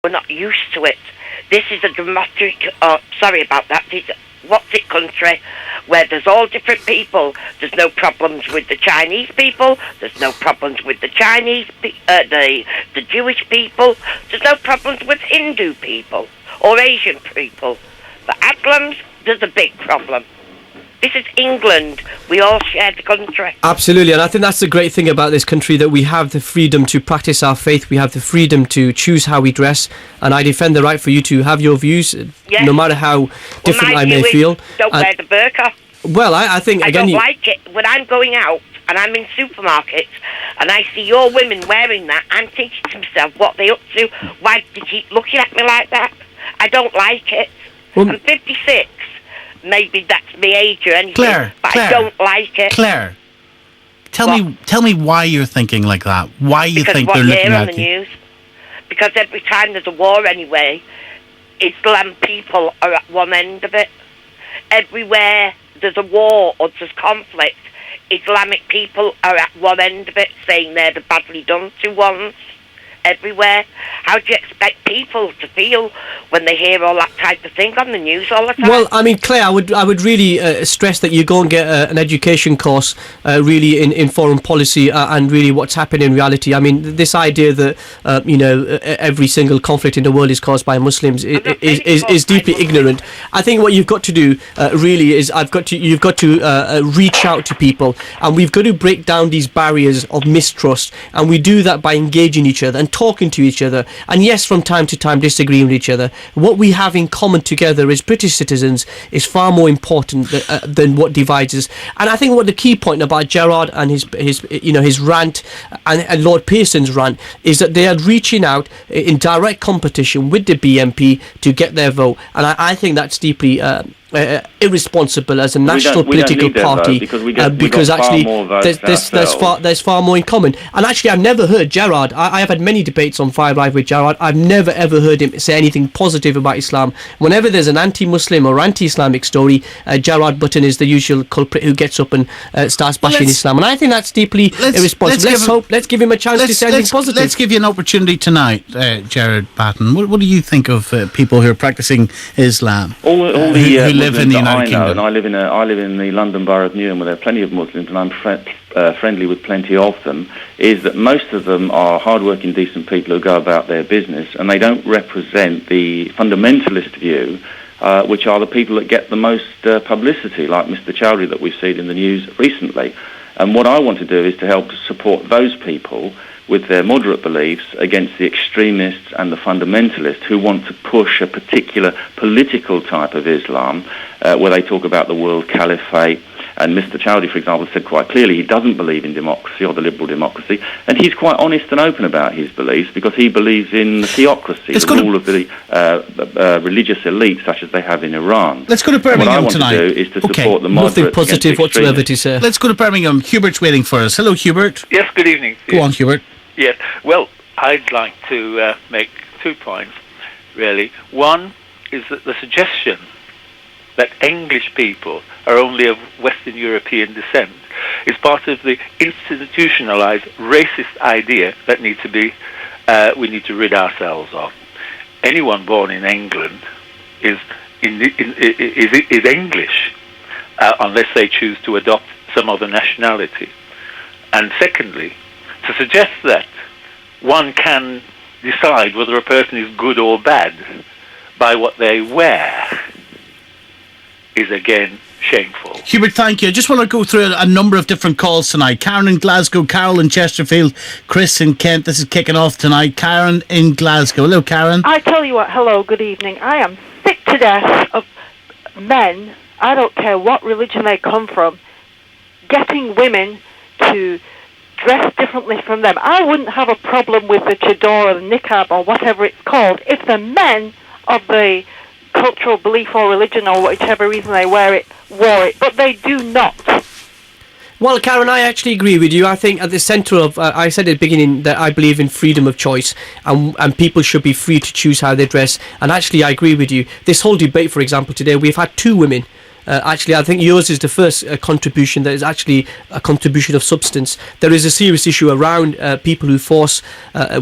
We're not used to it. This is a dramatic, sorry about that, this what's-it country where there's all different people. There's no problems with the Chinese people. There's no problems with the the Jewish people. There's no problems with Hindu people or Asian people. But Muslims, there's a big problem. This is England. We all share the country. Absolutely, and I think that's the great thing about this country, that we have the freedom to practice our faith. We have the freedom to choose how we dress, and I defend the right for you to have your views, no matter how different I may feel. Don't wear the burqa. Well, I think, again... I don't like it. When I'm going out and I'm in supermarkets and I see your women wearing that, I'm thinking to myself, what are they up to? Why do they keep looking at me like that? I don't like it. Well, I'm 56. Maybe that's my age or anything, Claire, I don't like it. Claire, tell me why you're thinking like that. Why you think they're looking at you? Because what you hear on the news. Because every time there's a war anyway, Islam people are at one end of it. Everywhere there's a war or there's conflict, Islamic people are at one end of it, saying they're the badly done to ones. Everywhere. How do you expect people to feel when they hear all that type of thing on the news all the time? Well, I mean, Claire, I would really stress that you go and get an education course really in foreign policy and really what's happening in reality. I mean, this idea that every single conflict in the world is caused by Muslims is deeply ignorant. I think what you've got to do really is you've got to reach out to people, and we've got to break down these barriers of mistrust, and we do that by engaging each other and talking to each other, and yes, from time to time disagreeing with each other. What we have in common together as British citizens is far more important than what divides us. And I think what the key point about Gerard and his rant and Lord Pearson's rant is that they are reaching out in direct competition with the BNP to get their vote, and I think that's deeply irresponsible as a national political party, because actually there's far more in common. And actually, I've never heard Gerard. I have had many debates on Fire Live with Gerard. I've never ever heard him say anything positive about Islam. Whenever there's an anti-Muslim or anti-Islamic story, Gerard Batten is the usual culprit who gets up and starts bashing Islam. And I think that's deeply irresponsible. Let's give him a chance to say anything positive. Let's give you an opportunity tonight, Gerard Batten. What do you think of people who are practicing Islam? Who live in the United Kingdom. And I live in the London Borough of Newham, where there are plenty of Muslims, and I'm friendly with plenty of them. Is that most of them are hard-working, decent people who go about their business, and they don't represent the fundamentalist view, which are the people that get the most publicity, like Mr. Chowdhury that we've seen in the news recently. And what I want to do is to help support those people with their moderate beliefs against the extremists and the fundamentalists who want to push a particular political type of Islam, where they talk about the world caliphate. And Mr. Chowdhury, for example, said quite clearly he doesn't believe in democracy or the liberal democracy, and he's quite honest and open about his beliefs because he believes in theocracy, the rule of the religious elite, such as they have in Iran. Let's go to Birmingham tonight. What I want to do is to support the moderate. Nothing positive whatsoever to say. Let's go to Birmingham. Hubert's waiting for us. Hello, Hubert. Yes, good evening. Go on, Hubert. Yes, well, I'd like to make 2 points, really. One is that the suggestion that English people are only of Western European descent is part of the institutionalized racist idea that we need to rid ourselves of. Anyone born in England is English, unless they choose to adopt some other nationality. And secondly, to suggest that one can decide whether a person is good or bad by what they wear is again shameful. Hubert, thank you. I just want to go through a number of different calls tonight. Karen in Glasgow, Carol in Chesterfield, Chris in Kent. This is kicking off tonight. Karen in Glasgow. Hello, Karen. I tell you what, hello, good evening. I am sick to death of men, I don't care what religion they come from, getting women to dress differently from them. I wouldn't have a problem with the chador or the niqab or whatever it's called if the men of the cultural belief or religion or whichever reason they wore it, but they do not. Well, Karen, I actually agree with you. I think at the centre of, I said at the beginning that I believe in freedom of choice, and people should be free to choose how they dress. And actually, I agree with you. This whole debate, for example, today, we've had 2 women actually, I think yours is the first contribution that is actually a contribution of substance. There is a serious issue around people who force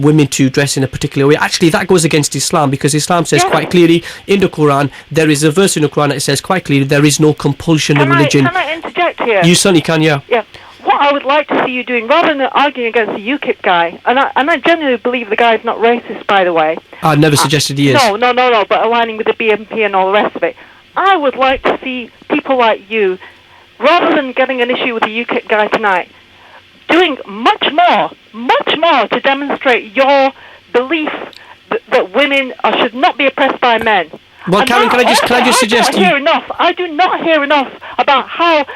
women to dress in a particular way. Actually, that goes against Islam, because Islam says quite clearly in the Quran, there is a verse in the Quran that says quite clearly there is no compulsion of religion. Can I interject here? You certainly can, yeah. Yeah. What I would like to see you doing, rather than arguing against the UKIP guy, and I genuinely believe the guy is not racist, by the way. I never suggested he is. No, but aligning with the BNP and all the rest of it. I would like to see people like you, rather than getting an issue with the UKIP guy tonight, doing much more to demonstrate your belief that women should not be oppressed by men. Well, and Karen, can I just suggest I do not hear enough about how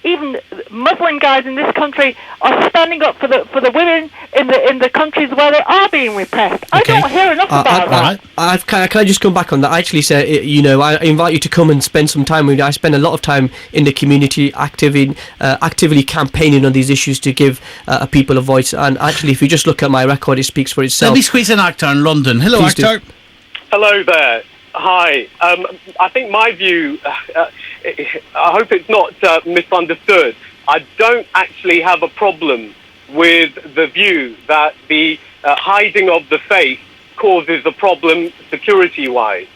even Muslim guys in this country are standing up for the women in the countries where they are being repressed. I don't hear enough about that. Can I just come back on that? I actually say, I invite you to come and spend some time with me. I spend a lot of time in the community, actively campaigning on these issues to give people a voice. And actually, if you just look at my record, it speaks for itself. Let me squeeze in Akhtar in London. Hello, Please Akhtar. Hello there. Hi. I think my view, I hope it's not misunderstood. I don't actually have a problem with the view that the hiding of the face causes a problem security-wise.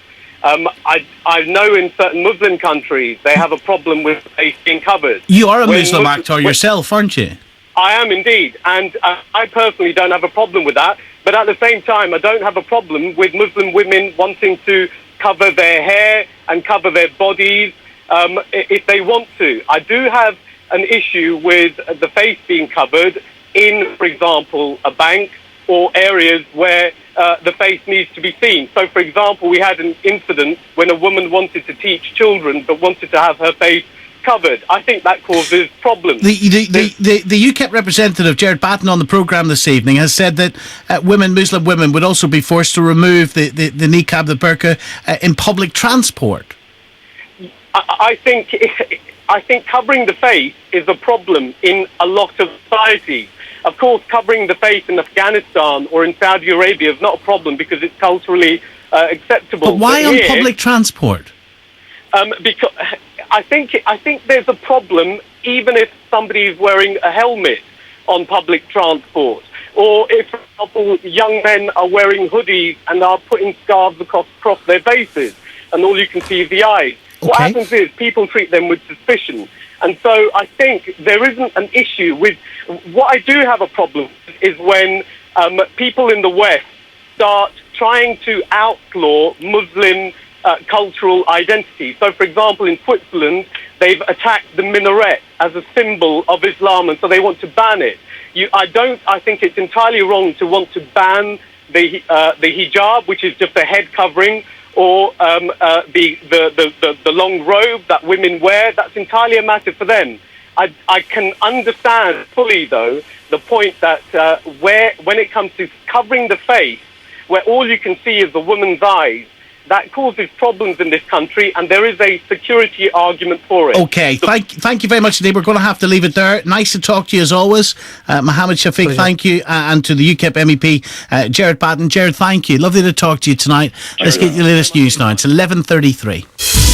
I know in certain Muslim countries they have a problem with the face being covered. You are a Muslim actor yourself, aren't you? I am indeed, and I personally don't have a problem with that. But at the same time, I don't have a problem with Muslim women wanting to cover their hair and cover their bodies if they want to. I do have an issue with the face being covered in, for example, a bank or areas where the face needs to be seen. So, for example, we had an incident when a woman wanted to teach children but wanted to have her face covered. I think that causes problems. The UKIP representative, Gerard Batten, on the programme this evening has said that Muslim women would also be forced to remove the niqab, the burqa, in public transport. I think covering the face is a problem in a lot of societies. Of course, covering the face in Afghanistan or in Saudi Arabia is not a problem because it's culturally acceptable. But why on public transport? Because I think there's a problem even if somebody is wearing a helmet on public transport, or if, for example, young men are wearing hoodies and are putting scarves across their faces, and all you can see is the eyes. Okay. What happens is people treat them with suspicion. And so I think there isn't an issue with... What I do have a problem with is when people in the West start trying to outlaw Muslim cultural identity. So, for example, in Switzerland, they've attacked the minaret as a symbol of Islam, and so they want to ban it. I think it's entirely wrong to want to ban the hijab, which is just a head covering, or the long robe that women wear. That's entirely a matter for them. I can understand fully, though, the point that when it comes to covering the face, where all you can see is the woman's eyes, that causes problems in this country, and there is a security argument for it. Okay, thank you very much indeed. We're going to have to leave it there. Nice to talk to you as always. Mohammed Shafiq, pleasure. Thank you. And to the UKIP MEP, Gerard Batten. Gerard, thank you. Lovely to talk to you tonight. Let's get your latest news now. It's 11:33.